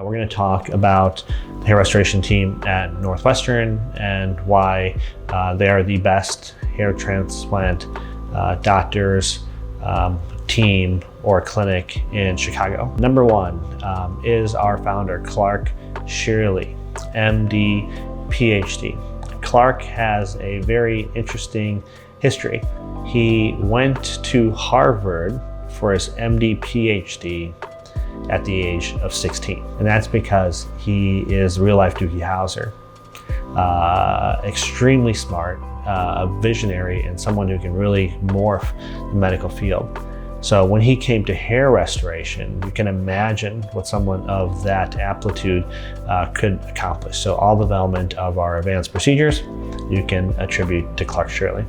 We're going to talk about the hair restoration team at Northwestern and why they are the best hair transplant doctors, team, or clinic in Chicago. Number one is our founder, Clark Shirley, MD, PhD. Clark has a very interesting history. He went to Harvard for his MD, PhD at the age of 16. And that's because he is a real life Doogie Howser. Extremely smart, a visionary, and someone who can really morph the medical field. So when he came to hair restoration, you can imagine what someone of that aptitude could accomplish. So all development of our advanced procedures, you can attribute to Clark Shirley.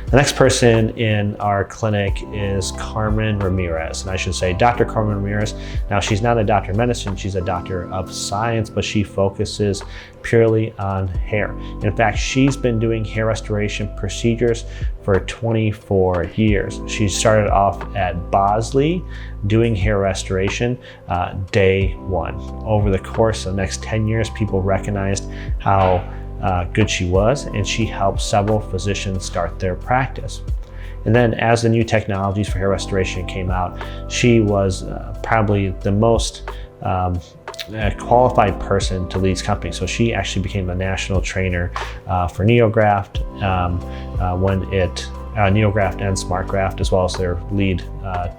The next person in our clinic is Carmen Ramirez, and I should say Dr. Carmen Ramirez. Now, she's not a doctor of medicine, she's a doctor of science, but she focuses purely on hair. In fact, she's been doing hair restoration procedures for 24 years. She started off at Bosley doing hair restoration day one. Over the course of the next 10 years, people recognized how good she was, and she helped several physicians start their practice. And then as the new technologies for hair restoration came out, she was probably the most qualified person to lead this company. So she actually became a national trainer for NeoGraft NeoGraft and SmartGraft, as well as their lead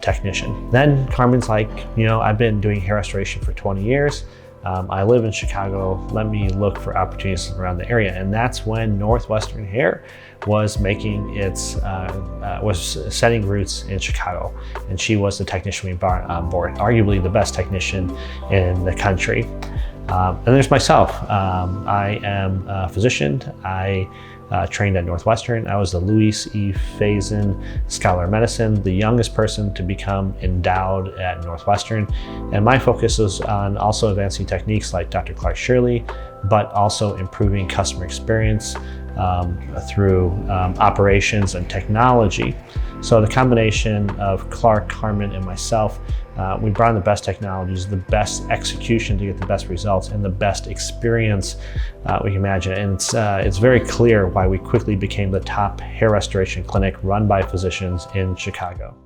technician. Then Carmen's like, I've been doing hair restoration for 20 years. I live in Chicago, let me look for opportunities around the area. And that's when Northwestern Hair was making was setting roots in Chicago. And she was the technician we brought on board, arguably the best technician in the country. And there's myself. I am a physician. I trained at Northwestern. I was the Louis E. Faison Scholar of Medicine, the youngest person to become endowed at Northwestern. And my focus was on also advancing techniques like Dr. Clark Shirley, but also improving customer experience through operations and technology. So the combination of Clark, Carmen, and myself, we brought in the best technologies, the best execution to get the best results, and the best experience we can imagine. And it's very clear why we quickly became the top hair restoration clinic run by physicians in Chicago.